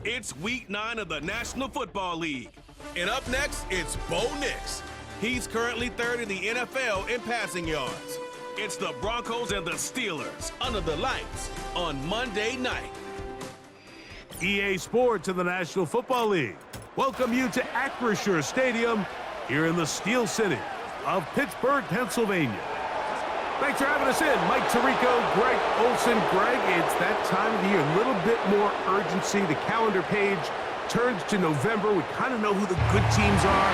It's week 9 of the National Football League. And up next, it's Bo Nix. He's currently third in the NFL in passing yards. It's the Broncos and the Steelers under the lights on Monday night. EA Sports in the National Football League welcome you to Acrisure Stadium here in the Steel City of Pittsburgh, Pennsylvania. Thanks for having us in. Mike Tirico, Greg Olson. Greg, it's that time of the year. A little bit more urgency. The calendar page turns to November. We kind of know who the good teams are.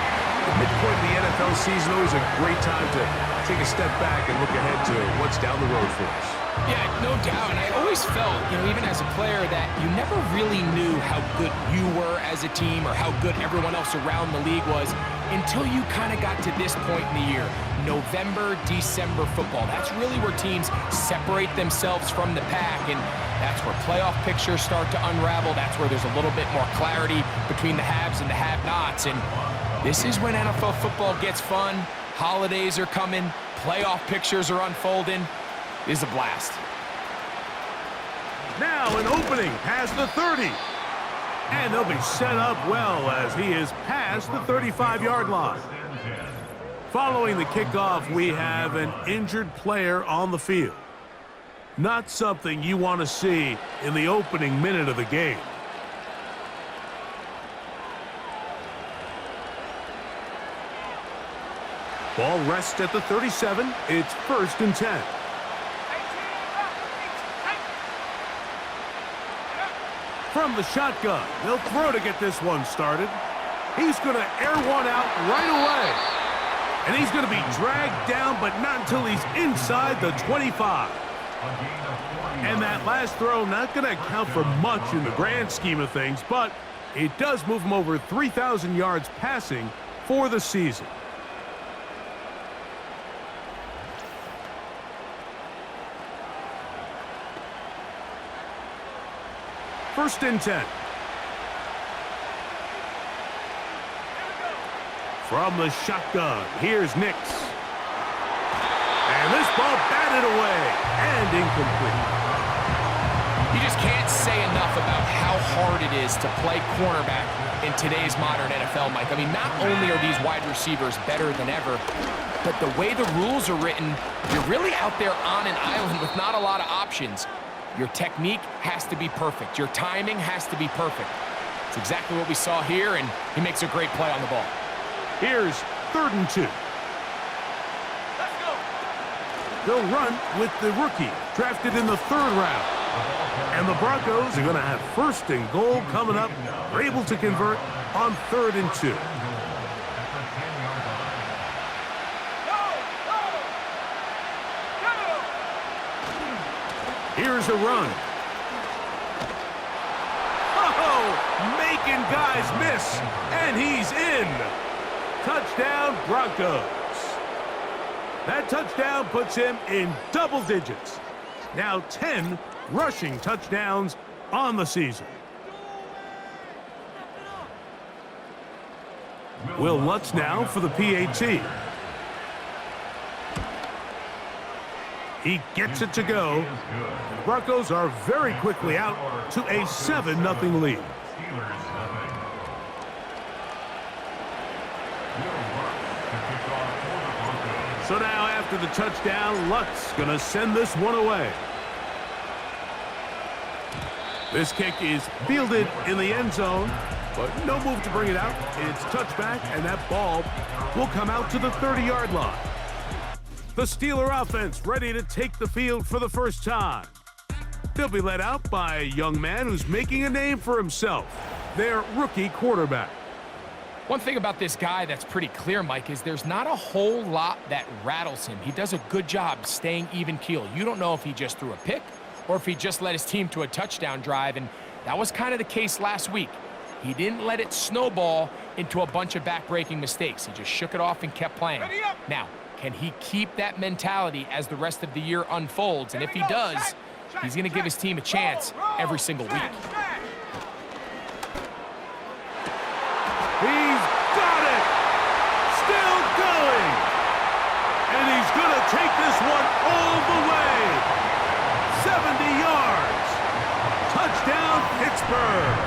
The midpoint of the NFL season, always a great time to take a step back and look ahead to what's down the road for us. Yeah, no doubt. And I always felt, even as a player, that you never really knew how good you were as a team or how good everyone else around the league was until you kind of got to this point in the year. November, December football. That's really where teams separate themselves from the pack, and that's where playoff pictures start to unravel. That's where there's a little bit more clarity between the haves and the have-nots, and this is when NFL football gets fun. Holidays are coming. Playoff pictures are unfolding. It is a blast. Now an opening past the 30. And they'll be set up well as he is past the 35-yard line. Following the kickoff, we have an injured player on the field. Not something you want to see in the opening minute of the game. Ball rests at the 37. It's 1st and 10. From the shotgun, they'll throw to get this one started. He's going to air one out right away. And he's going to be dragged down, but not until he's inside the 25. And that last throw not going to account for much in the grand scheme of things, but it does move him over 3,000 yards passing for the season. First and 10. From the shotgun, here's Nix. And this ball batted away and incomplete. You just can't say enough about how hard it is to play cornerback in today's modern NFL, Mike. I mean, not only are these wide receivers better than ever, but the way the rules are written, you're really out there on an island with not a lot of options. Your technique has to be perfect. Your timing has to be perfect. It's exactly what we saw here, and he makes a great play on the ball. Here's 3rd and 2. Let's go. They'll run with the rookie, drafted in the 3rd round. And the Broncos are going to have 1st and goal coming up. They're able to convert on 3rd and 2. Here's a run. Oh, making guys miss, and he's in. Touchdown, Broncos. That touchdown puts him in double digits. Now 10 rushing touchdowns on the season. Will Lutz now for the PAT. He gets it to go. The Broncos are very quickly out to a 7-0 lead. So now after the touchdown, Lutz gonna send this one away. This kick is fielded in the end zone, but no move to bring it out. It's touchback, and that ball will come out to the 30-yard line. The Steeler offense ready to take the field for the first time. They'll be led out by a young man who's making a name for himself, their rookie quarterback. One thing about this guy that's pretty clear, Mike, is there's not a whole lot that rattles him. He does a good job staying even keel. You don't know if he just threw a pick or if he just led his team to a touchdown drive, and that was kind of the case last week. He didn't let it snowball into a bunch of back-breaking mistakes. He just shook it off and kept playing. Now, can he keep that mentality as the rest of the year unfolds? And if he does, he's going to give his team a chance every single week. He's got it! Still going! And he's going to take this one all the way! 70 yards! Touchdown, Pittsburgh!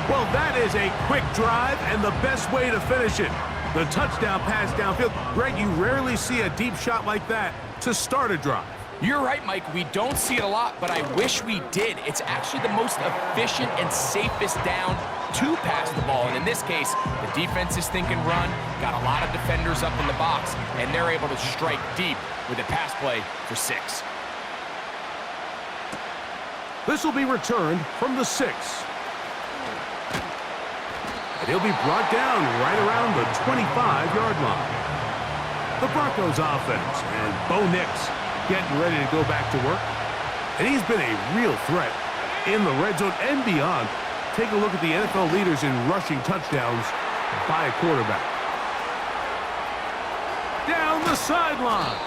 Well, that is a quick drive and the best way to finish it. The touchdown pass downfield. Greg, you rarely see a deep shot like that to start a drive. You're right, Mike. We don't see it a lot, but I wish we did. It's actually the most efficient and safest down to pass the ball. And in this case, the defense is thinking run, got a lot of defenders up in the box, and they're able to strike deep with a pass play for 6. This will be returned from the 6. And he'll be brought down right around the 25-yard line. The Broncos offense and Bo Nix getting ready to go back to work. And he's been a real threat in the red zone and beyond. Take a look at the NFL leaders in rushing touchdowns by a quarterback. Down the sideline.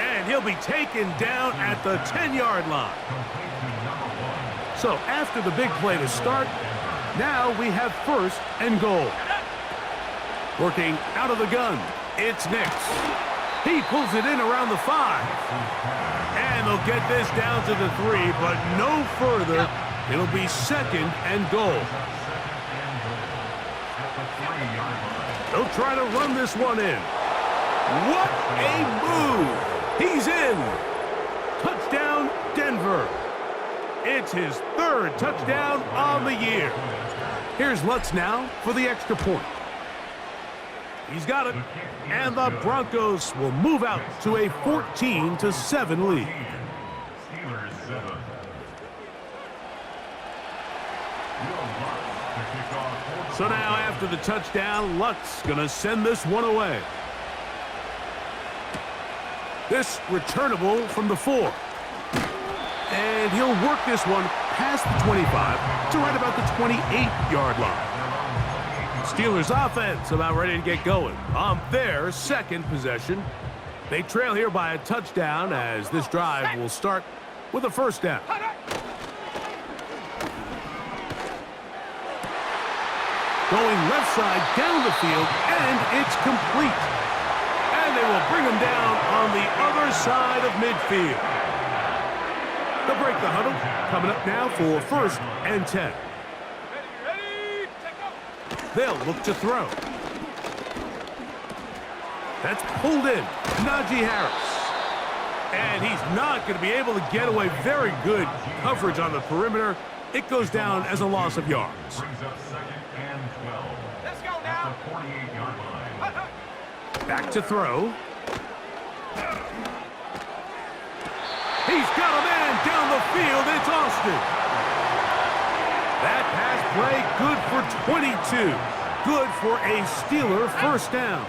And he'll be taken down at the 10-yard line. So after the big play to start, now we have 1st and goal. Working out of the gun, it's Nix. He pulls it in around the 5. And they'll get this down to the 3, but no further. It'll be 2nd and goal. They'll try to run this one in. What a move! He's in. Touchdown, Denver. It's his 3rd touchdown on the year. Here's Lutz now for the extra point. He's got it. And the Broncos will move out to a 14-7 lead. So now after the touchdown, Lutz gonna send this one away. This returnable from the 4. And he'll work this one past the 25 to right about the 28-yard line. Steelers offense about ready to get going on their 2nd possession. They trail here by a touchdown as this drive will start with a 1st down. Going left side down the field, and it's complete. And they will bring him down on the other side of midfield. They'll break the huddle. Coming up now for 1st and 10. They'll look to throw. That's pulled in. Najee Harris. And he's not going to be able to get away. Very good coverage on the perimeter. It goes down as a loss of yards. Let's go now. Back to throw. He's got a man down the field. It's Austin. That pass play good for 22. Good for a Steeler 1st down.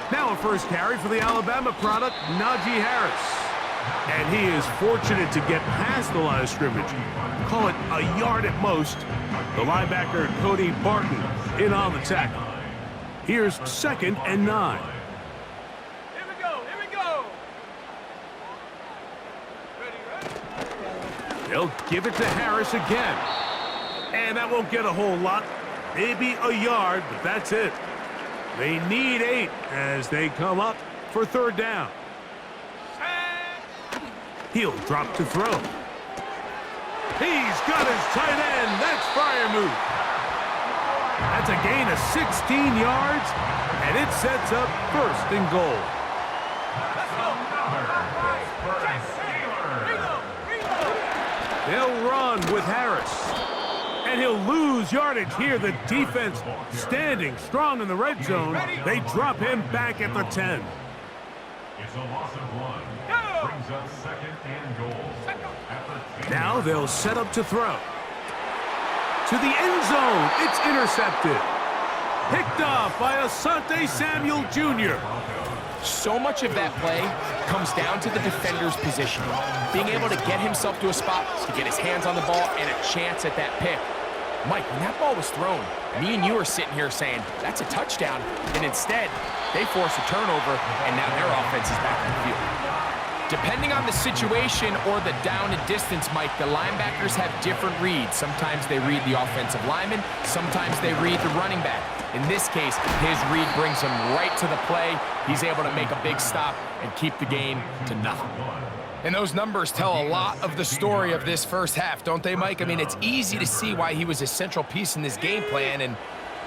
Now a 1st carry for the Alabama product, Najee Harris. And he is fortunate to get past the line of scrimmage. Call it a yard at most. The linebacker, Cody Barton, in on the tackle. Here's 2nd and 9. Here we go. Ready. They'll give it to Harris again. And that won't get a whole lot. Maybe a yard, but that's it. They need 8 as they come up for 3rd down. He'll drop to throw. He's got his tight end. That's Freiermuth. That's a gain of 16 yards, and it sets up 1st and goal. They'll run with Harris. And he'll lose yardage here. The defense standing strong in the red zone. They drop him back at the 10. It's a loss of 1. Brings up 2nd and goal. Now they'll set up to throw. To the end zone. It's intercepted. Picked off by Asante Samuel Jr. So much of that play comes down to the defender's positioning. Being able to get himself to a spot to get his hands on the ball and a chance at that pick. Mike, when that ball was thrown, me and you are sitting here saying, that's a touchdown. And instead, they force a turnover, and now their offense is back in the field. Depending on the situation or the down and distance, Mike, the linebackers have different reads. Sometimes they read the offensive lineman. Sometimes they read the running back. In this case, his read brings him right to the play. He's able to make a big stop and keep the game to nothing. And those numbers tell a lot of the story of this first half, don't they, Mike? I mean, it's easy to see why he was a central piece in this game plan, and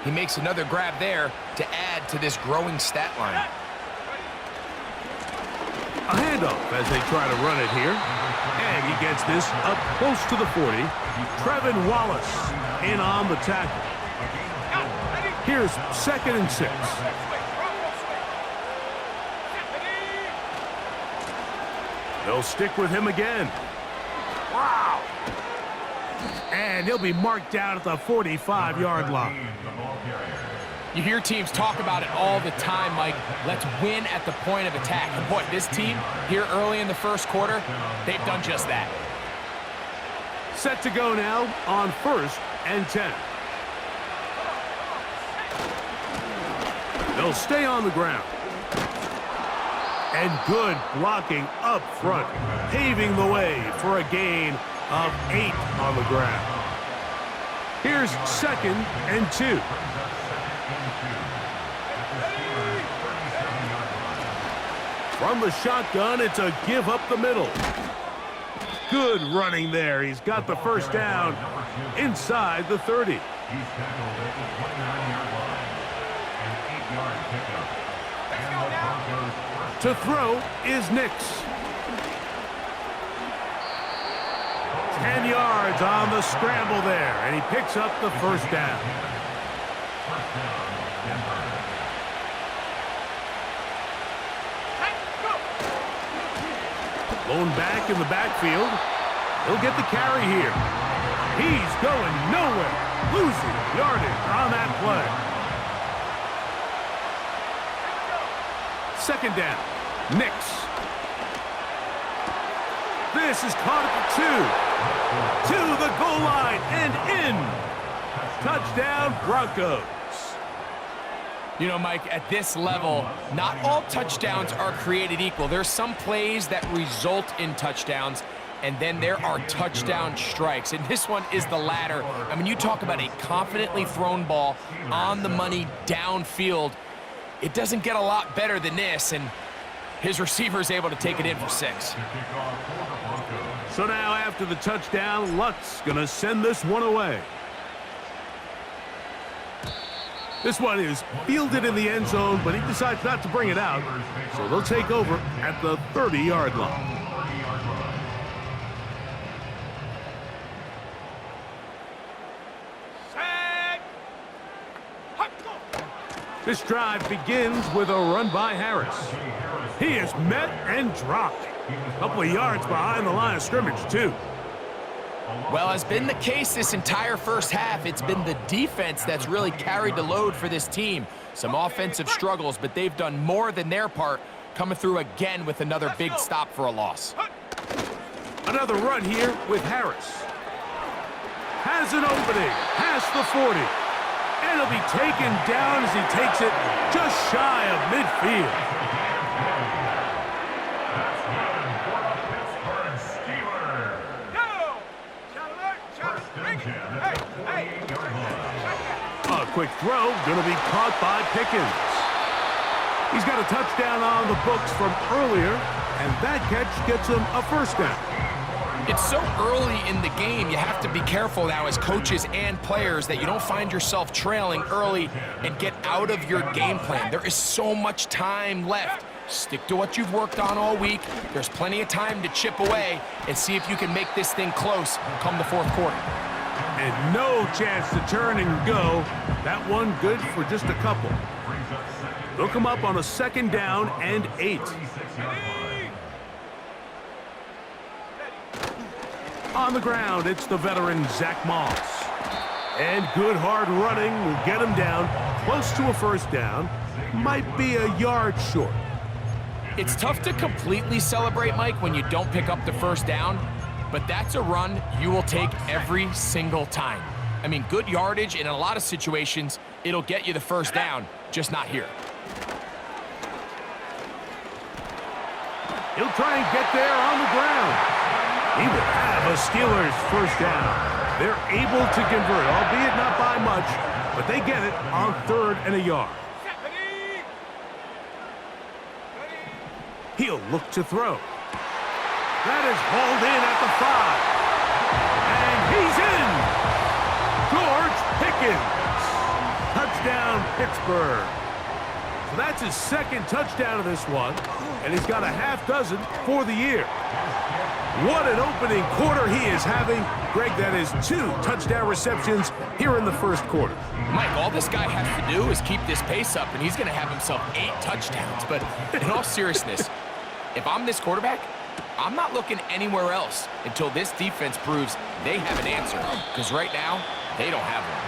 he makes another grab there to add to this growing stat line. A handoff as they try to run it here. And he gets this up close to the 40. Trevin Wallace in on the tackle. Here's 2nd and 6. They'll stick with him again. Wow! And he'll be marked down at the 45-yard line. You hear teams talk about it all the time, Mike. Let's win at the point of attack. And boy, this team here early in the first quarter, they've done just that. Set to go now on 1st and 10. They'll stay on the ground. And good blocking up front, paving the way for a gain of 8 on the ground. Here's 2nd and 2. From the shotgun, it's a give up the middle. Good running there. He's got the first down inside the 30. He's tackled at the 29-yard line. An 8-yard pickup. And the Broncos first. To throw is Nix. 10 yards on the scramble there, and he picks up the first down. First down, Denver. Blown back in the backfield. He'll get the carry here. He's going nowhere. Losing yardage on that play. 2nd down. Nix. This is caught at the 2. To the goal line and in. Touchdown, Broncos. You know, Mike, at this level, not all touchdowns are created equal. There's some plays that result in touchdowns, and then there are touchdown strikes. And this one is the latter. I mean, you talk about a confidently thrown ball on the money downfield. It doesn't get a lot better than this, and his receiver is able to take it in for 6. So now after the touchdown, Luck's going to send this one away. This one is fielded in the end zone, but he decides not to bring it out. So they'll take over at the 30-yard line. This drive begins with a run by Harris. He is met and dropped. A couple of yards behind the line of scrimmage, too. Well, has been the case this entire first half. It's been the defense that's really carried the load for this team. Some offensive struggles, but they've done more than their part, coming through again with another big stop for a loss. Another run here with Harris. Has an opening, past the 40. And he'll be taken down as he takes it just shy of midfield. A quick throw, gonna be caught by Pickens. He's got a touchdown on the books from earlier, and that catch gets him a first down. It's so early in the game, you have to be careful now as coaches and players that you don't find yourself trailing early and get out of your game plan. There is so much time left. Stick to what you've worked on all week. There's plenty of time to chip away and see if you can make this thing close come the fourth quarter. And no chance to turn and go. That one good for just a couple. They'll come up on a 2nd down and 8. On the ground, it's the veteran Zach Moss. And good hard running will get him down close to a first down. Might be a yard short. It's tough to completely celebrate, Mike, when you don't pick up the first down, but that's a run you will take every single time. I mean, good yardage, and in a lot of situations, it'll get you the first down, just not here. He'll try and get there on the ground. He will have a Steelers first down. They're able to convert, albeit not by much, but they get it on 3rd and a yard. He'll look to throw. That is hauled in at the 5. And he's in. George Pickens. Touchdown, Pittsburgh. So that's his second touchdown of this one, and he's got a half dozen for the year. What an opening quarter he is having. Greg, that is 2 touchdown receptions here in the first quarter. Mike, all this guy has to do is keep this pace up, and he's going to have himself 8 touchdowns. But in all seriousness, if I'm this quarterback, I'm not looking anywhere else until this defense proves they have an answer. Because right now, they don't have one.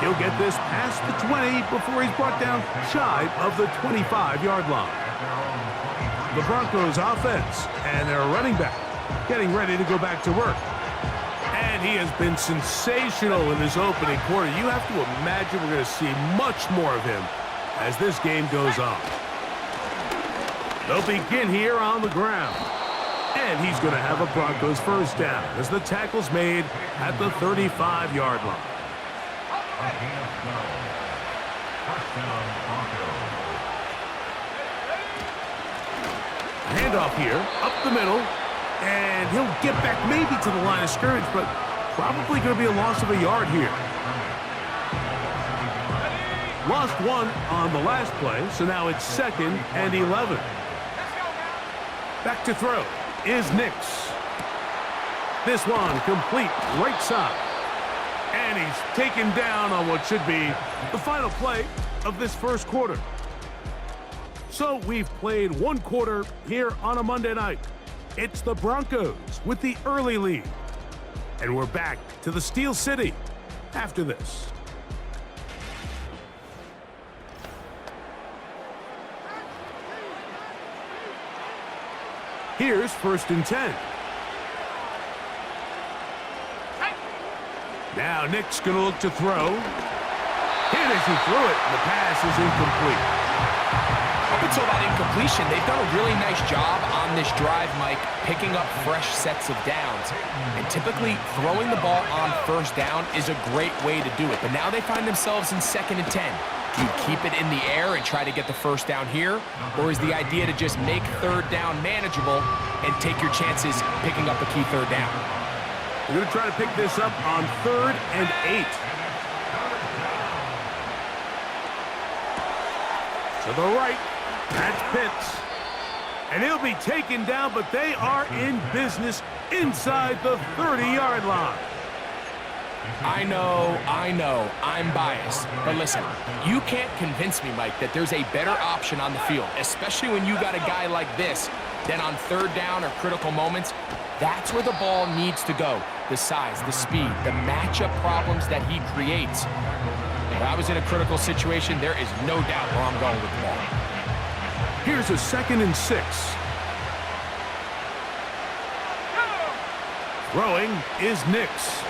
He'll get this past the 20 before he's brought down shy of the 25-yard line. The Broncos offense and their running back getting ready to go back to work. And he has been sensational in this opening quarter. You have to imagine we're going to see much more of him as this game goes on. They'll begin here on the ground. And he's going to have a Broncos first down as the tackle's made at the 35-yard line. Handoff here, up the middle, and he'll get back maybe to the line of scrimmage, but probably going to be a loss of a yard here. Lost 1 on the last play, so now it's 2nd and 11. Back to throw is Nix. This one complete right side. And he's taken down on what should be the final play of this first quarter. So we've played 1 quarter here on a Monday night. It's the Broncos with the early lead. And we're back to the Steel City after this. Here's 1st and 10. Now Nick's going to look to throw. Hit as he threw it. The pass is incomplete. Up until that incompletion, they've done a really nice job on this drive, Mike, picking up fresh sets of downs. And typically, throwing the ball on 1st down is a great way to do it. But now they find themselves in 2nd and 10. Do you keep it in the air and try to get the 1st down here? Or is the idea to just make 3rd down manageable and take your chances picking up a key 3rd down? We're going to try to pick this up on 3rd and 8. To the right, that's Pitts. And he'll be taken down, but they are in business inside the 30-yard line. I know, I'm biased. But listen, you can't convince me, Mike, that there's a better option on the field, especially when you got a guy like this, than on 3rd down or critical moments. That's where the ball needs to go. The size, the speed, the matchup problems that he creates. If I was in a critical situation, there is no doubt where I'm going with the ball. Here's a 2nd and 6. Throwing is Nix.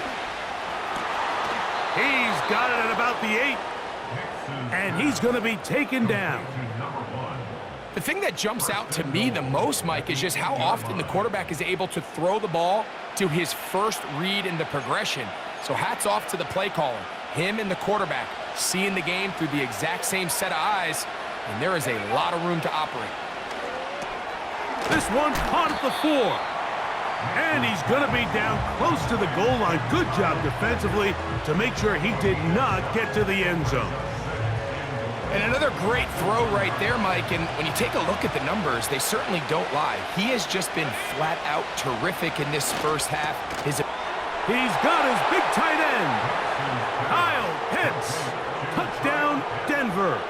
He's got it at about the 8. And he's going to be taken down. The thing that jumps out to me the most, Mike, is just how often the quarterback is able to throw the ball to his first read in the progression. So hats off to the play caller. Him and the quarterback seeing the game through the exact same set of eyes, and there is a lot of room to operate. This one caught at the 4. And he's going to be down close to the goal line. Good job defensively to make sure he did not get to the end zone. And another great throw right there, Mike. And when you take a look at the numbers, they certainly don't lie. He has just been flat out terrific in this first half. He's got his big tight end, Kyle Pitts. Touchdown, Denver.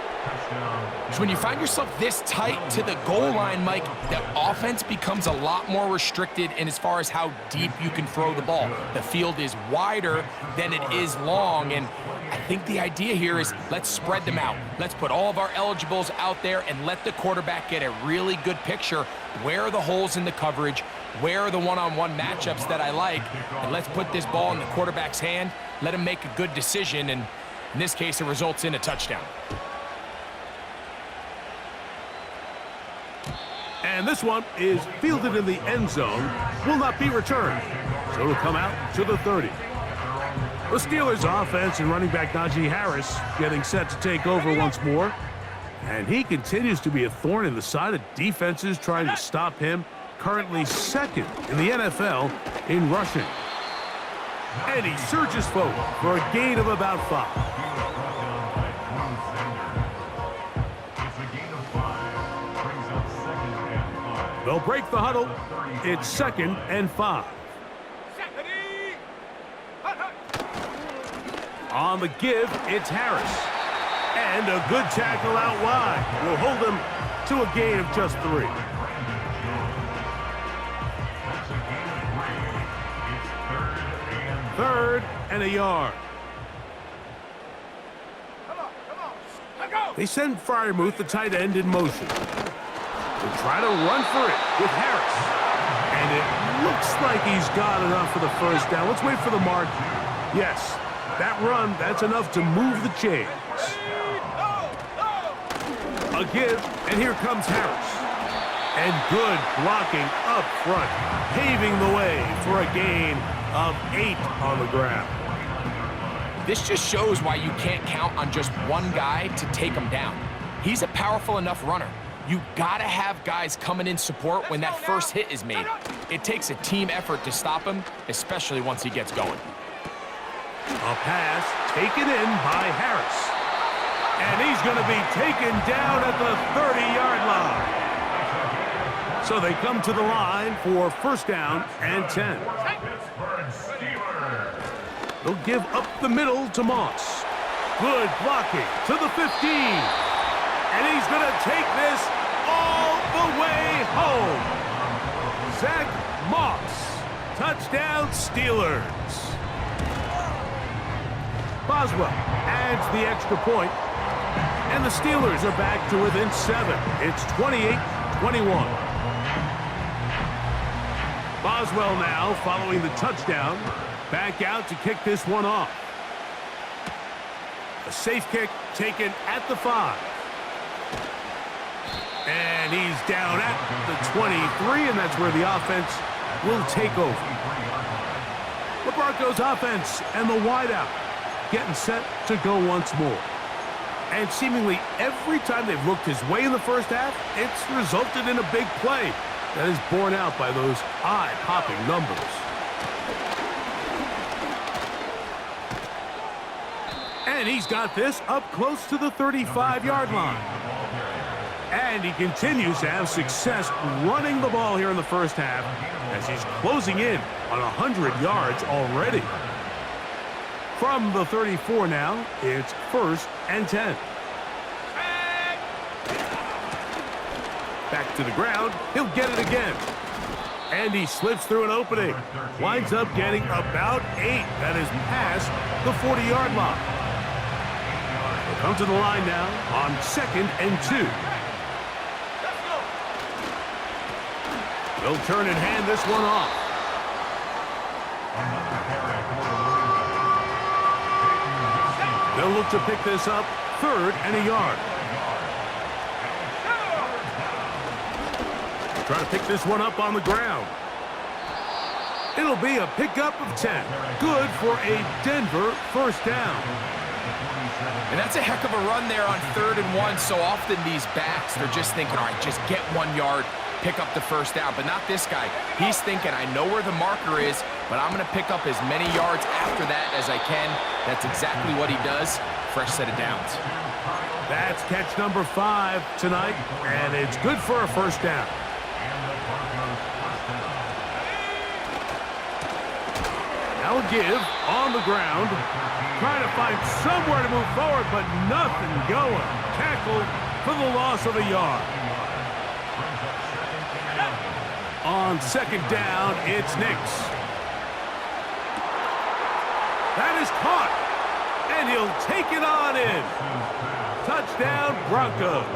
So when you find yourself this tight to the goal line, Mike, the offense becomes a lot more restricted in as far as how deep you can throw the ball. The field is wider than it is long, and I think the idea here is let's spread them out. Let's put all of our eligibles out there and let the quarterback get a really good picture. Where are the holes in the coverage? Where are the one-on-one matchups that I like? And let's put this ball in the quarterback's hand, let him make a good decision, and in this case, it results in a touchdown. And this one is fielded in the end zone, will not be returned. So it'll come out to the 30. The Steelers offense and running back Najee Harris getting set to take over once more. And he continues to be a thorn in the side of defenses trying to stop him. currently second in the NFL in rushing. And he surges forward for a gain of about 5. They'll break the huddle. It's 2nd and 5. On the give, it's Harris. And a good tackle out wide will hold him to a gain of just 3. Third and a yard. They send Freiermuth, the tight end, in motion. They try to run for it with Harris. And it looks like he's got enough for the first down. Let's wait for the mark. Yes, that run, that's enough to move the chains. A give, and here comes Harris. And good blocking up front, paving the way for a gain of 8 on the ground. This just shows why you can't count on just one guy to take him down. He's a powerful enough runner. You gotta have guys coming in support when that first hit is made. It takes a team effort to stop him, especially once he gets going. A pass taken in by Harris. And he's going to be taken down at the 30-yard line. So they come to the line for 1st down and 10. They'll give up the middle to Moss. Good blocking to the 15. And he's going to take this all the way home. Zach Moss. Touchdown, Steelers. Boswell adds the extra point, and the Steelers are back to within 7. It's 28-21. Boswell now, following the touchdown, back out to kick this one off. A safe kick taken at the 5. And he's down at the 23, and that's where the offense will take over. The Broncos offense and the wideout getting set to go once more. And seemingly every time they've looked his way in the first half, it's resulted in a big play that is borne out by those eye-popping numbers. And he's got this up close to the 35-yard line. And he continues to have success running the ball here in the first half as he's closing in on 100 yards already. From the 34 now, it's 1st and 10. Back to the ground. He'll get it again. And he slips through an opening. Winds up getting about 8. That is past the 40-yard line. They'll come to the line now on 2nd and 2. They'll turn and hand this one off. They'll look to pick this up 3rd and a yard. Try to pick this one up on the ground. It'll be a pickup of 10. Good for a Denver 1st down. And that's a heck of a run there on 3rd and 1. So often these backs, they're just thinking, all right, just get 1 yard, pick up the 1st down. But not this guy. He's thinking, I know where the marker is, but I'm going to pick up as many yards after that as I can. That's exactly what he does. Fresh set of downs. That's catch number 5 tonight, and it's good for a 1st down. Now a give on the ground. Trying to find somewhere to move forward, but nothing going. Tackled for the loss of a yard. On 2nd down, it's Nix. That is caught, and he'll take it on in. Touchdown, Broncos.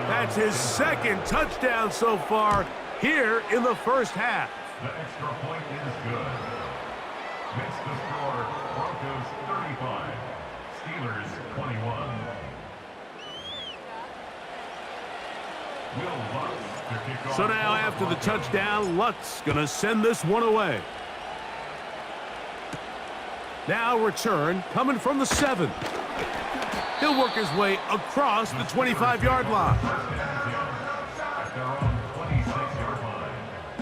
That's his 2nd touchdown so far here in the first half. The extra point is good. Makes the score Broncos 35, Steelers 21. Will Lutz to kick off. So now after the touchdown, Lutz going to send this one away. Now return coming from the 7. He'll work his way across the 25-yard line. At their own 26-yard line.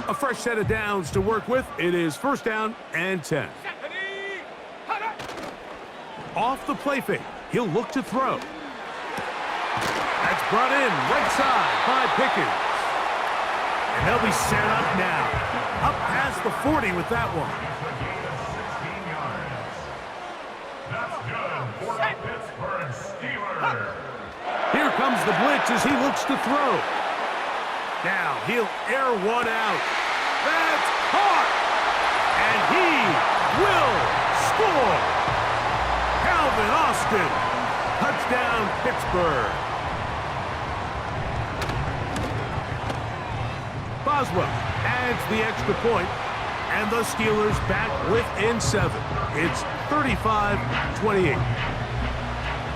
A fresh set of downs to work with. It is first down and 10. Off the play fake. He'll look to throw. That's brought in right side by Pickens. And they'll be set up now. Up past the 40 with that one. That's good for the Pittsburgh Steelers. Here comes the blitz as he looks to throw. Now he'll air one out. That's caught. And he will score. Calvin Austin. Touchdown, Pittsburgh. Boswell adds the extra point, and the Steelers back within 7. It's 35-28.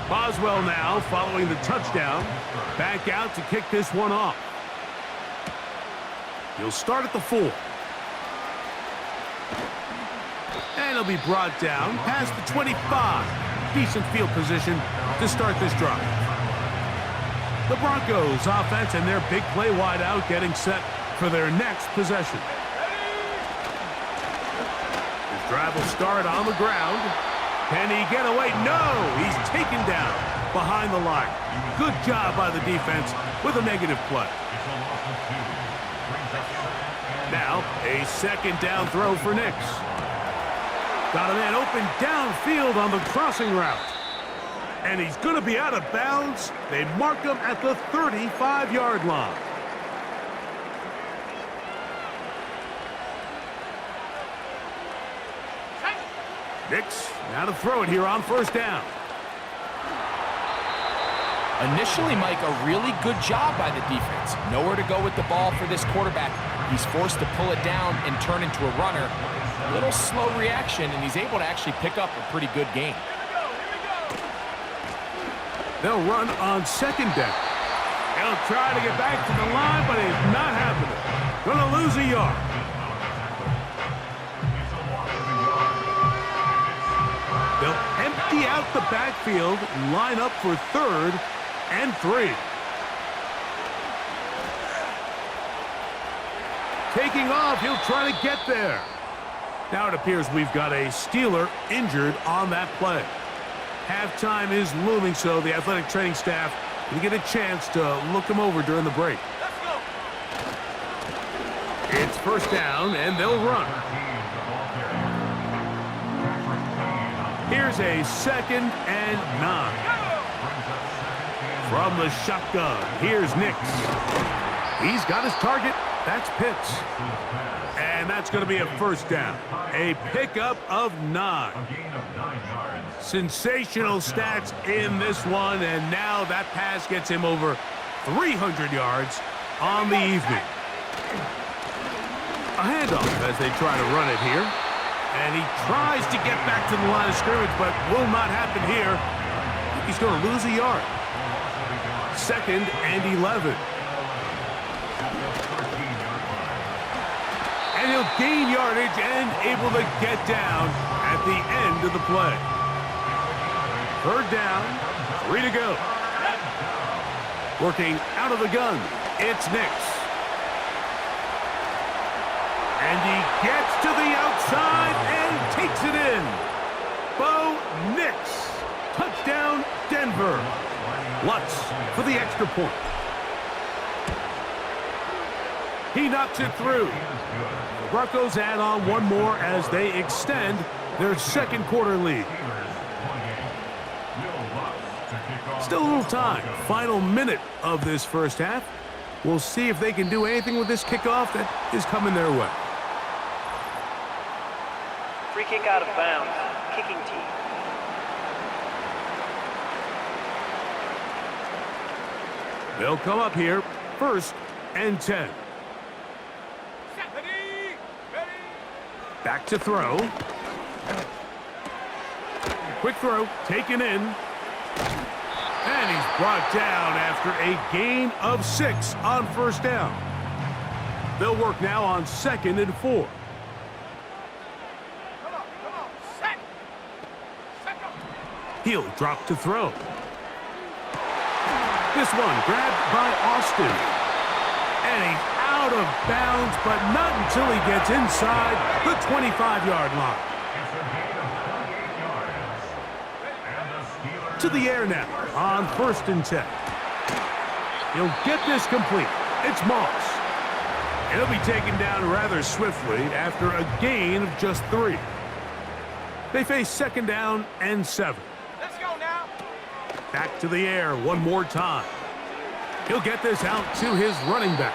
Boswell now, following the touchdown, back out to kick this one off. He'll start at the 4. And he'll be brought down past the 25. Decent field position to start this drive. The Broncos offense and their big play wideout getting set for their next possession. His drive will start on the ground. Can he get away? No! He's taken down behind the line. Good job by the defense with a negative play. Now, a second down throw for Nix. Got a man open downfield on the crossing route. And he's going to be out of bounds. They mark him at the 35-yard line. Nix now to throw it here on first down. Initially, Mike, a really good job by the defense. Nowhere to go with the ball for this quarterback. He's forced to pull it down and turn into a runner. A little slow reaction, and he's able to actually pick up a pretty good gain. They'll run on second down. He'll try to get back to the line, but it's not happening. Gonna lose a yard. They'll empty out the backfield and line up for 3rd and 3. Taking off, he'll try to get there. Now it appears we've got a Steeler injured on that play. Halftime is looming, so the athletic training staff will get a chance to look him over during the break. Let's go. It's first down, and they'll run. Here's a 2nd and 9. From the shotgun, here's Nix. He's got his target. That's Pitts. And that's going to be a first down. A pickup of 9. Sensational stats in this one, and now that pass gets him over 300 yards on the evening. A handoff as they try to run it here. And he tries to get back to the line of scrimmage, but will not happen here. He's going to lose a yard. 2nd and 11. And he'll gain yardage and able to get down at the end of the play. 3rd down, 3 to go. Working out of the gun, it's Nix. And he gets to the outside and takes it in. Bo Nix. Touchdown, Denver. Lutz for the extra point. He knocks it through. The Broncos add on one more as they extend their second quarter lead. Still a little time. Final minute of this first half. We'll see if they can do anything with this kickoff that is coming their way. Free kick out of bounds. Kicking team. They'll come up here, 1st and 10. Back to throw. Quick throw, taken in. And he's brought down after a gain of 6 on first down. They'll work now on 2nd and 4. Come on. Set. He'll drop to throw. This one grabbed by Austin. And he's out out of bounds, but not until he gets inside the 25-yard line. It's a gain of 28 yards. And the Steelers To the air now on 1st and 10. He'll get this complete. It's Moss. He'll be taken down rather swiftly after a gain of just 3. They face 2nd down and 7. Let's go now. Back to the air one more time. He'll get this out to his running back.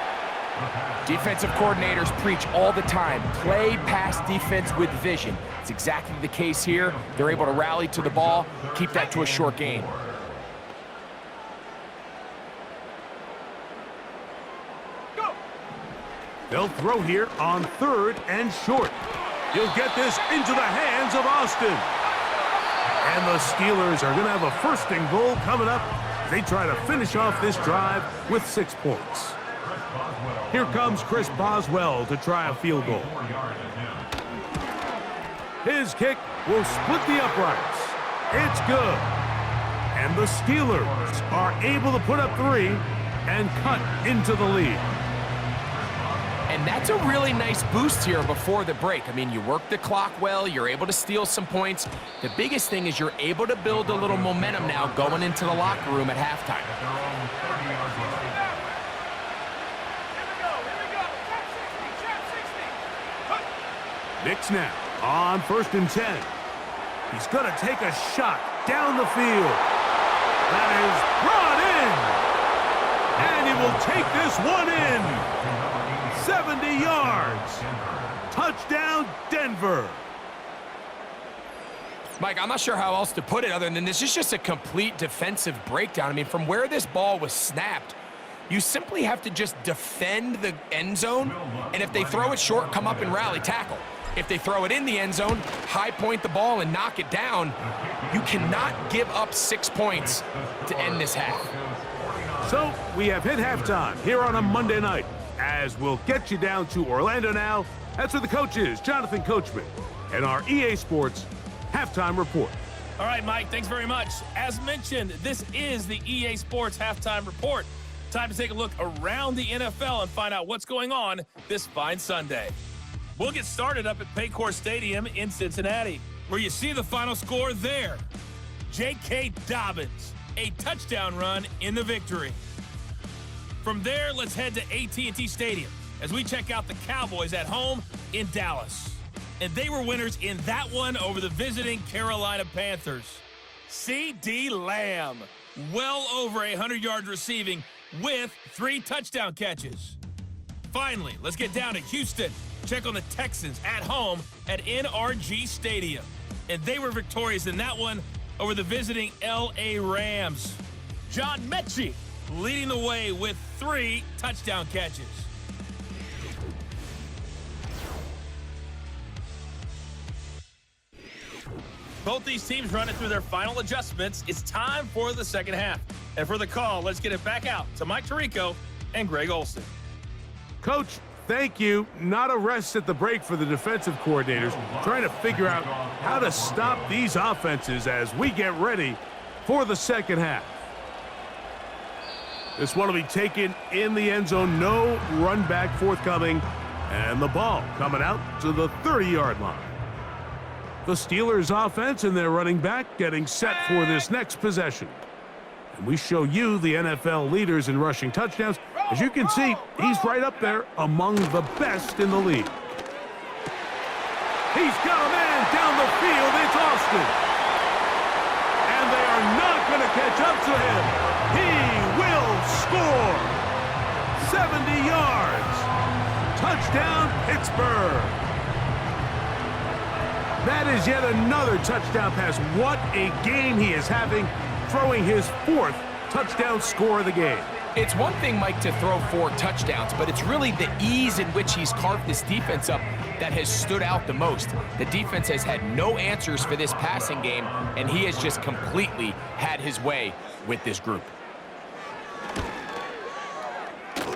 Defensive coordinators preach all the time, play pass defense with vision. It's exactly the case here. They're able to rally to the ball, keep that to a short gain. Go. They'll throw here on 3rd and short. He'll get this into the hands of Austin. And the Steelers are going to have a 1st and goal coming up. They try to finish off this drive with 6 points. Here comes Chris Boswell to try a field goal. His kick will split the uprights. It's good. And the Steelers are able to put up 3 and cut into the lead. And that's a really nice boost here before the break. I mean, you work the clock well, you're able to steal some points. The biggest thing is you're able to build a little momentum now going into the locker room at halftime. Nix now on 1st and 10. He's going to take a shot down the field. That is brought in. And he will take this one in. 70 yards. Touchdown, Denver. Mike, I'm not sure how else to put it other than this is just a complete defensive breakdown. I mean, from where this ball was snapped, you simply have to just defend the end zone, and if they throw it short, come up and rally tackle. If they throw it in the end zone, high point the ball and knock it down. You cannot give up 6 points to end this half. So we have hit halftime here on a Monday night. As we'll get you down to Orlando now. That's where the coach is, Jonathan Coachman, and our EA Sports Halftime Report. All right, Mike, thanks very much. As mentioned, this is the EA Sports Halftime Report. Time to take a look around the NFL and find out what's going on this fine Sunday. We'll get started up at Paycor Stadium in Cincinnati, where you see the final score there. J.K. Dobbins, a touchdown run in the victory. From there, let's head to AT&T Stadium as we check out the Cowboys at home in Dallas. And they were winners in that one over the visiting Carolina Panthers. C.D. Lamb, well over 100 yards receiving with 3 touchdown catches. Finally, let's get down to Houston. Check on the Texans at home at NRG Stadium. And they were victorious in that one over the visiting L.A. Rams. John Mechie leading the way with 3 touchdown catches. Both these teams running through their final adjustments. It's time for the second half. And for the call, let's get it back out to Mike Tirico and Greg Olsen. Coach, thank you. Not a rest at the break for the defensive coordinators, trying to figure out how to stop these offenses as we get ready for the second half. This one will be taken in the end zone. No run back forthcoming. And the ball coming out to the 30-yard line. The Steelers offense and their running back getting set for this next possession. And we show you the NFL leaders in rushing touchdowns. As you can see, he's right up there among the best in the league. He's got a man down the field. It's Austin. And they are not going to catch up to him. He will score. 70 yards. Touchdown, Pittsburgh. That is yet another touchdown pass. What a game he is having, throwing his 4th touchdown score of the game. It's one thing, Mike, to throw 4 touchdowns, but it's really the ease in which he's carved this defense up that has stood out the most. The defense has had no answers for this passing game, and he has just completely had his way with this group.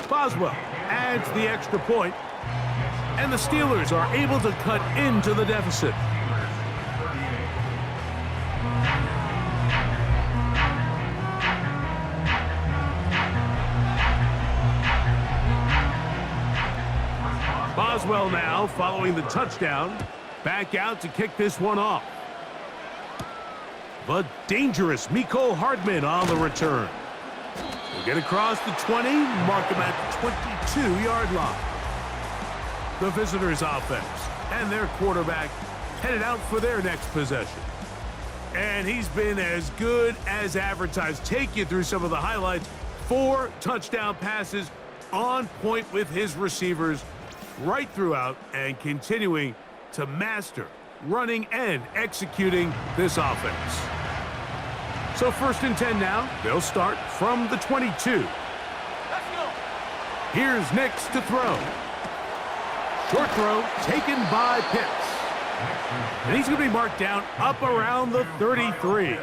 Boswell adds the extra point, and the Steelers are able to cut into the deficit. Boswell now following the touchdown. Back out to kick this one off. The dangerous Mecole Hardman on the return. He'll get across the 20, mark him at the 22-yard line. The visitors' offense and their quarterback headed out for their next possession. And he's been as good as advertised. Take you through some of the highlights. 4 touchdown passes on point with his receivers right throughout and continuing to master running and executing this offense. So 1st and 10 now. They'll start from the 22. Here's Nix to throw. Short throw taken by Pitts. And he's going to be marked down up around the 33.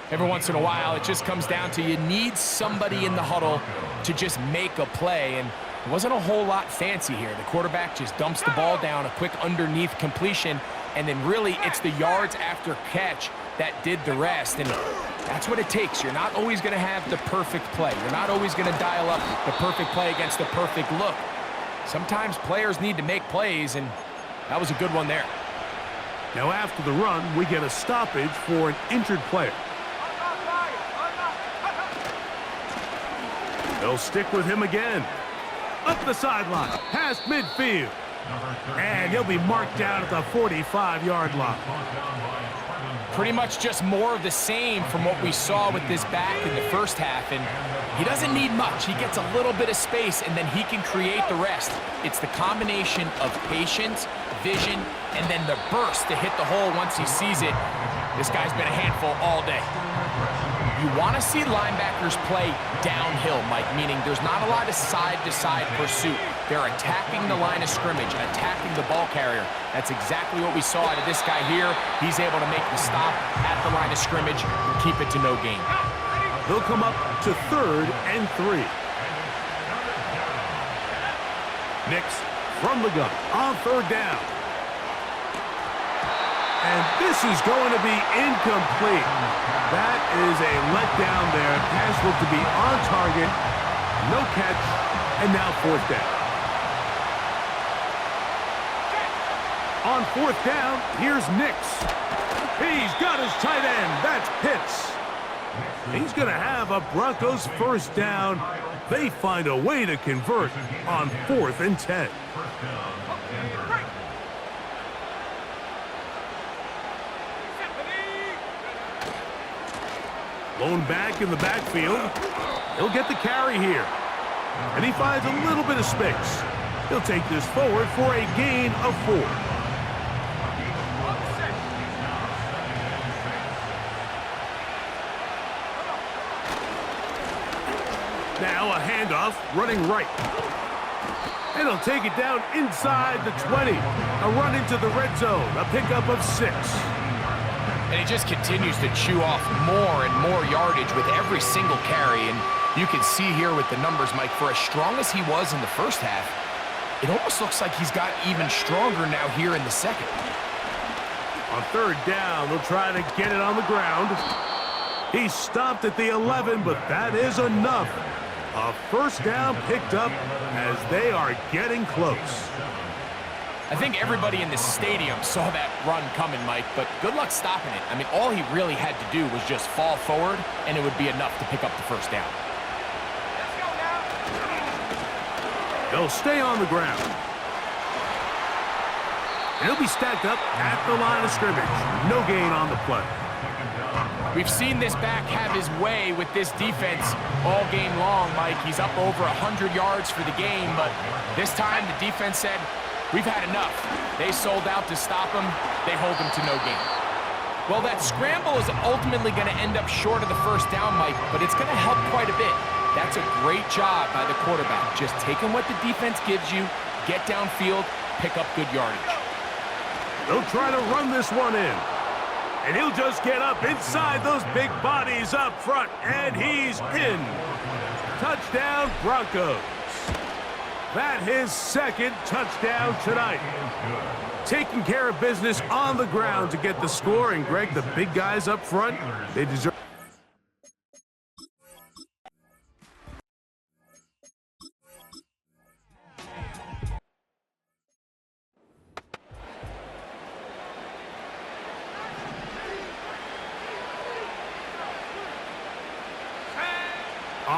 Every once in a while, it just comes down to you need somebody in the huddle to just make a play. And it wasn't a whole lot fancy here. The quarterback just dumps the ball down, a quick underneath completion, and then really it's the yards after catch that did the rest. And that's what it takes. You're not always going to have the perfect play. You're not always going to dial up the perfect play against the perfect look. Sometimes players need to make plays, and that was a good one there. Now after the run, we get a stoppage for an injured player. They'll stick with him again. Up the sideline, past midfield. And he'll be marked down at the 45-yard line. Pretty much just more of the same from what we saw with this back in the first half. And he doesn't need much. He gets a little bit of space, and then he can create the rest. It's the combination of patience, vision, and then the burst to hit the hole once he sees it. This guy's been a handful all day. You want to see linebackers play downhill, Mike, meaning there's not a lot of side-to-side pursuit. They're attacking the line of scrimmage, attacking the ball carrier. That's exactly what we saw out of this guy here. He's able to make the stop at the line of scrimmage and keep it to no gain. They'll come up to 3rd and 3. Nix from the gun on 3rd down. And this is going to be incomplete. That is a letdown there. Pass looked to be on target. No catch. And now 4th down. On 4th down, here's Nix. He's got his tight end. That's Pitts. He's going to have a Broncos 1st down. They find a way to convert on 4th and 10. Lone back in the backfield. He'll get the carry here. And he finds a little bit of space. He'll take this forward for a gain of 4. Now a handoff running right. And he'll take it down inside the 20. A run into the red zone. A pickup of 6. And he just continues to chew off more and more yardage with every single carry. And you can see here with the numbers, Mike, for as strong as he was in the first half, it almost looks like he's got even stronger now here in the second. On 3rd down, they'll try to get it on the ground. He stopped at the 11, but that is enough. A 1st down picked up as they are getting close. I think everybody in the stadium saw that run coming, Mike, but good luck stopping it. I mean, all he really had to do was just fall forward, and it would be enough to pick up the 1st down. They'll stay on the ground. And he'll be stacked up at the line of scrimmage. No gain on the play. We've seen this back have his way with this defense all game long, Mike. He's up over 100 yards for the game, but this time the defense said, we've had enough. They sold out to stop him. They hold him to no gain. Well, that scramble is ultimately going to end up short of the 1st down, Mike, but it's going to help quite a bit. That's a great job by the quarterback. Just taking what the defense gives you, get downfield, pick up good yardage. They'll try to run this one in. And he'll just get up inside those big bodies up front, and he's in. Touchdown, Broncos. That his 2nd touchdown tonight. Taking care of business on the ground to get the score, and Greg, the big guys up front, they deserve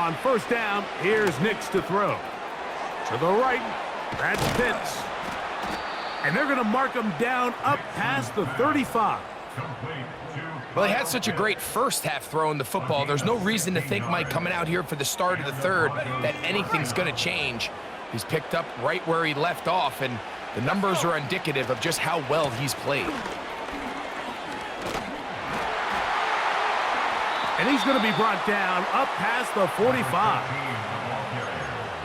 On first down, here's Nix to throw. To the right, that's Pitts. And they're going to mark him down up past the 35. Well, he had such a great first half throwing the football. There's no reason to think, Mike, coming out here for the start of the third, that anything's going to change. He's picked up right where he left off, and the numbers are indicative of just how well he's played. And he's going to be brought down up past the 45.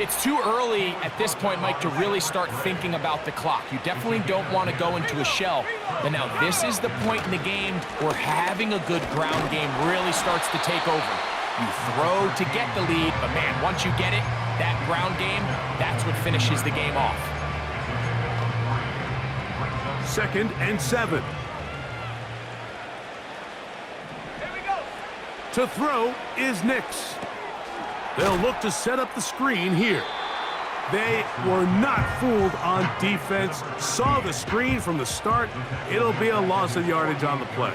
It's too early at this point, Mike, to really start thinking about the clock. You definitely don't want to go into a shell. But now this is the point in the game where having a good ground game really starts to take over. You throw to get the lead, but man, once you get it, that ground game, that's what finishes the game off. 2nd and 7. To throw is Nix. They'll look to set up the screen here. They were not fooled on defense. Saw the screen from the start. It'll be a loss of yardage on the play.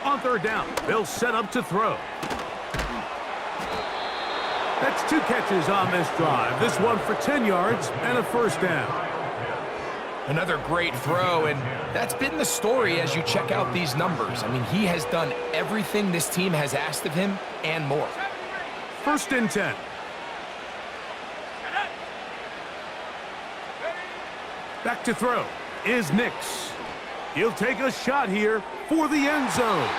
On third down, they'll set up to throw. That's 2 catches on this drive. This one for 10 yards and a first down. Another great throw, and that's been the story as you check out these numbers. I mean, he has done everything this team has asked of him and more. 1st and 10. Back to throw is Nix. He'll take a shot here for the end zone.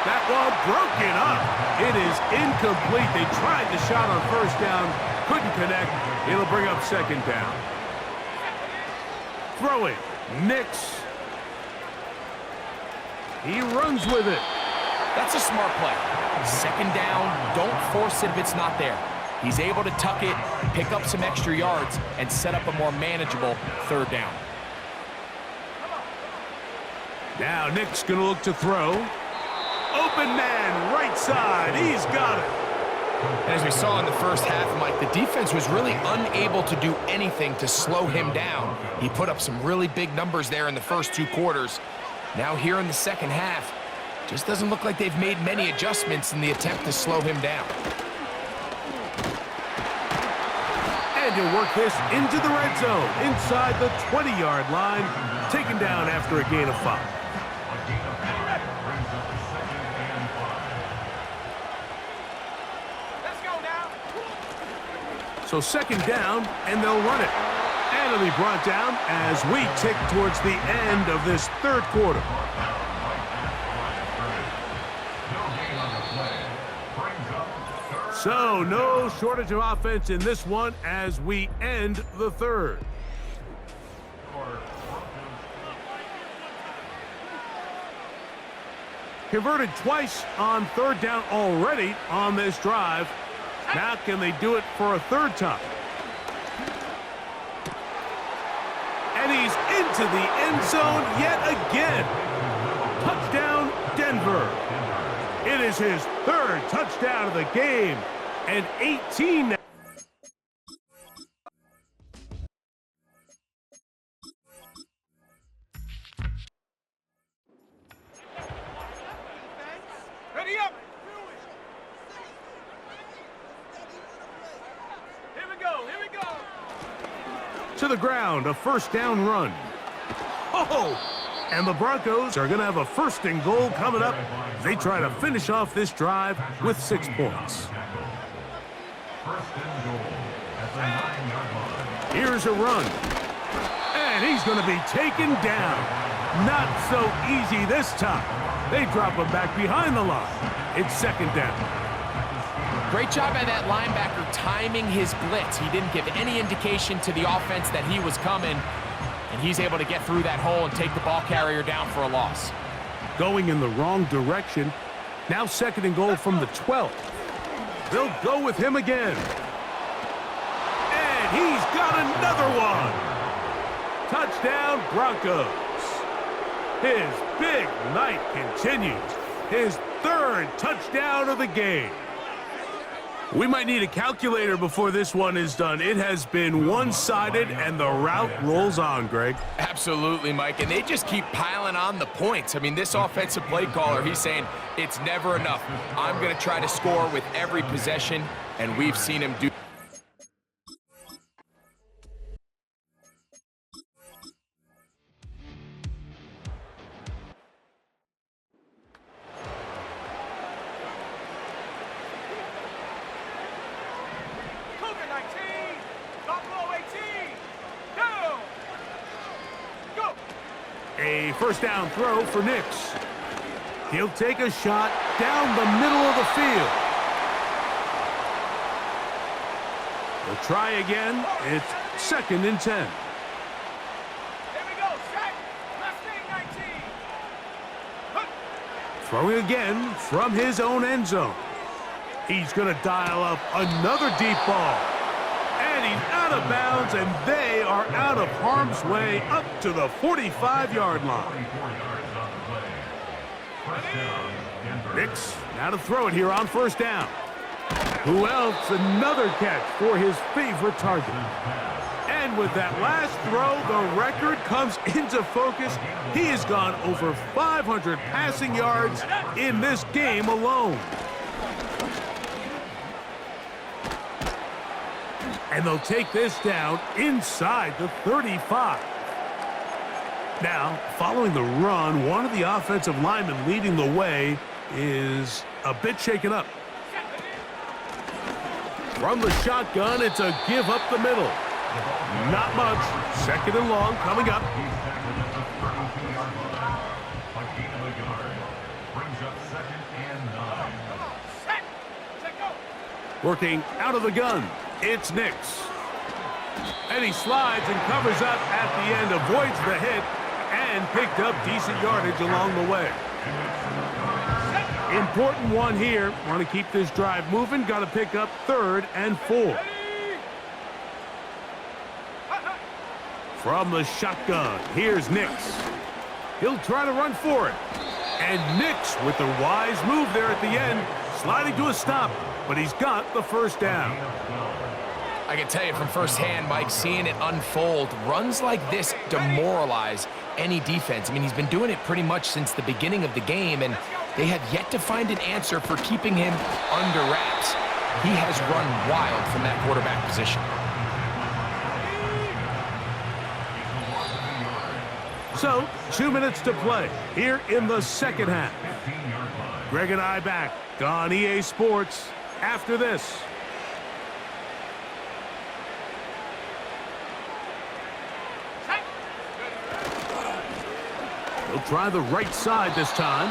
That one broken up. It is incomplete. They tried the shot on first down, couldn't connect. It'll bring up 2nd down. Throwing, Nix. He runs with it. That's a smart play. 2nd down, don't force it if it's not there. He's able to tuck it, pick up some extra yards, and set up a more manageable 3rd down. Now Nix going to look to throw. Open man, right side. He's got it. As we saw in the first half, Mike, the defense was really unable to do anything to slow him down. He put up some really big numbers there in the first 2 quarters. Now here in the second half, just doesn't look like they've made many adjustments in the attempt to slow him down. And he'll work this into the red zone, inside the 20-yard line, taken down after a gain of 5. So 2nd down, and they'll run it. And it'll be brought down as we tick towards the end of this 3rd quarter. So no shortage of offense in this one as we end the 3rd. Converted twice on 3rd down already on this drive. Now can they do it for a 3rd time? And he's into the end zone yet again. Touchdown, Denver. It is his 3rd touchdown of the game. And 18 now. Ready up. To the ground, a 1st down run. Oh! And the Broncos are going to have a 1st and goal coming up. They try to finish off this drive with 6 points. Here's a run. And he's going to be taken down. Not so easy this time. They drop him back behind the line. It's 2nd down. Great job by that linebacker timing his blitz. He didn't give any indication to the offense that he was coming, and he's able to get through that hole and take the ball carrier down for a loss. Going in the wrong direction. Now 2nd and goal from the 12. They'll go with him again. And he's got another one. Touchdown, Broncos. His big night continues. His 3rd touchdown of the game. We might need a calculator before this one is done. It has been one-sided, and the route rolls on, Greg. Absolutely, Mike, and they just keep piling on the points. I mean, this offensive play caller, he's saying it's never enough. I'm going to try to score with every possession, and we've seen him do. A first down throw for Nix. He'll take a shot down the middle of the field. He'll try again. It's 2nd and 10. Here we go, set. Left wing 19. Throwing again from his own end zone. He's going to dial up another deep ball. And he's out of bounds, and they are out of harm's way up to the 45-yard line. Nix now to throw it here on first down. Who else? Another catch for his favorite target. And with that last throw, the record comes into focus. He has gone over 500 passing yards in this game alone. And they'll take this down inside the 35. Now, following the run, one of the offensive linemen leading the way is a bit shaken up. From the shotgun, it's a give up the middle. Not much. 2nd and long coming up. Working out of the gun. It's Nix. And he slides and covers up at the end, avoids the hit, and picked up decent yardage along the way. Important one here. Want to keep this drive moving. Got to pick up 3rd and 4. From the shotgun, here's Nix. He'll try to run for it. And Nix with the wise move there at the end, sliding to a stop, but he's got the first down. I can tell you from firsthand, Mike, seeing it unfold, runs like this demoralize any defense. I mean, he's been doing it pretty much since the beginning of the game, and they have yet to find an answer for keeping him under wraps. He has run wild from that quarterback position. So, 2 minutes to play here in the second half. Greg and I back on EA Sports after this. He'll try the right side this time.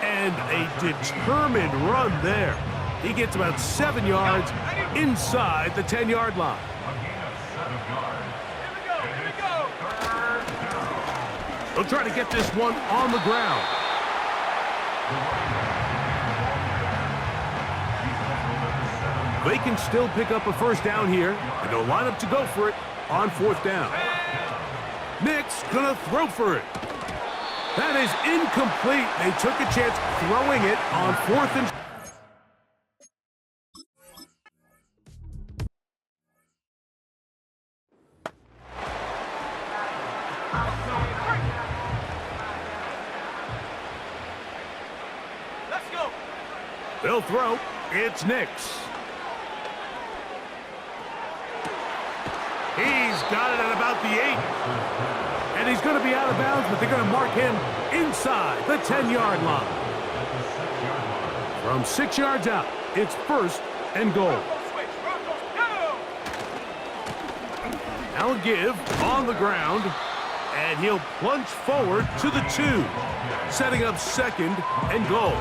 And a determined run there. He gets about 7 yards inside the 10-yard line. He'll try to get this one on the ground. They can still pick up a first down here, and they'll line up to go for it on 4th down. Nix gonna throw for it. That is incomplete. They took a chance throwing it on 4th and... Let's go. They'll throw. It's Nix. He's got it at about the 8. And he's going to be out of bounds, but they're going to mark him inside the 10-yard line. From 6 yards out, it's 1st and goal. Now a give on the ground, and he'll plunge forward to the 2, setting up 2nd and goal.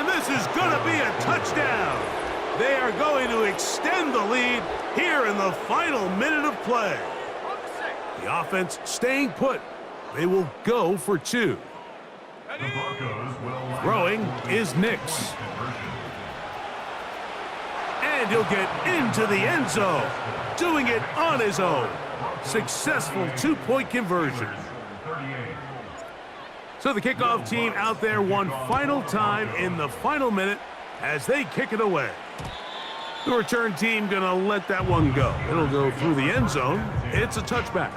This is going to be a touchdown. They are going to extend the lead here in the final minute of play. The offense staying put. They will go for 2. Throwing is Nix. And he'll get into the end zone, doing it on his own. Successful two-point conversion. So the kickoff team out there one final time in the final minute as they kick it away. The return team gonna let that one go. It'll go through the end zone. It's a touchback.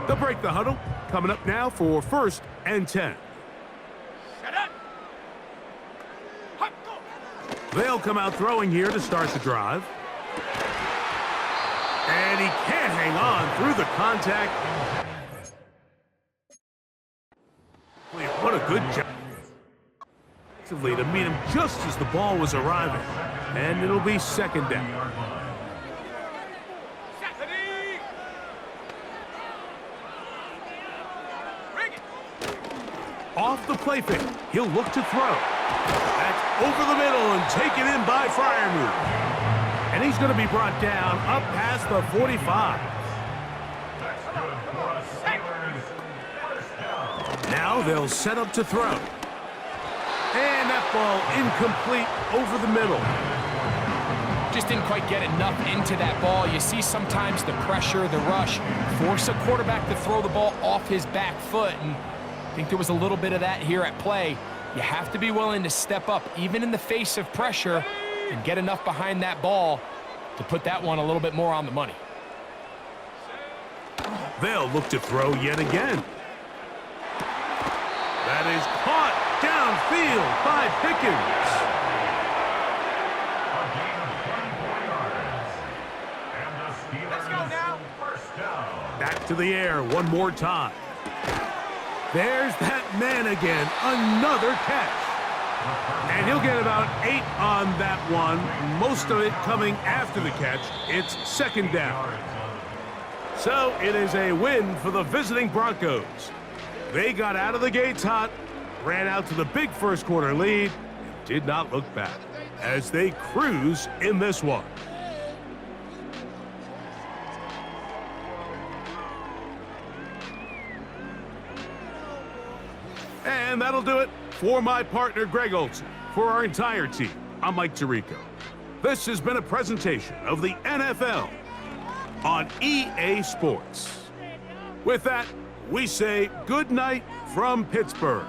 They'll break the huddle. Coming up now for 1st and 10. They'll come out throwing here to start the drive. And he can't hang on through the contact. What a good job. To meet him just as the ball was arriving. And it'll be 2nd down. Off the play fake, he'll look to throw. That's over the middle and taken in by Freiermuth. And he's going to be brought down up past the 45. Now they'll set up to throw. And that ball incomplete over the middle. Just didn't quite get enough into that ball. You see sometimes the pressure, the rush, force a quarterback to throw the ball off his back foot. And I think there was a little bit of that here at play. You have to be willing to step up, even in the face of pressure, and get enough behind that ball to put that one a little bit more on the money. They'll look to throw yet again. That is caught downfield by Pickens. Let's go now. Back to the air one more time. There's that man again, another catch. And he'll get about 8 on that one, most of it coming after the catch. It's 2nd down. So it is a win for the visiting Broncos. They got out of the gates hot, ran out to the big first quarter lead, and did not look back as they cruise in this one. And that'll do it for my partner, Greg Olson. For our entire team, I'm Mike Tirico. This has been a presentation of the NFL on EA Sports. With that, we say good night from Pittsburgh.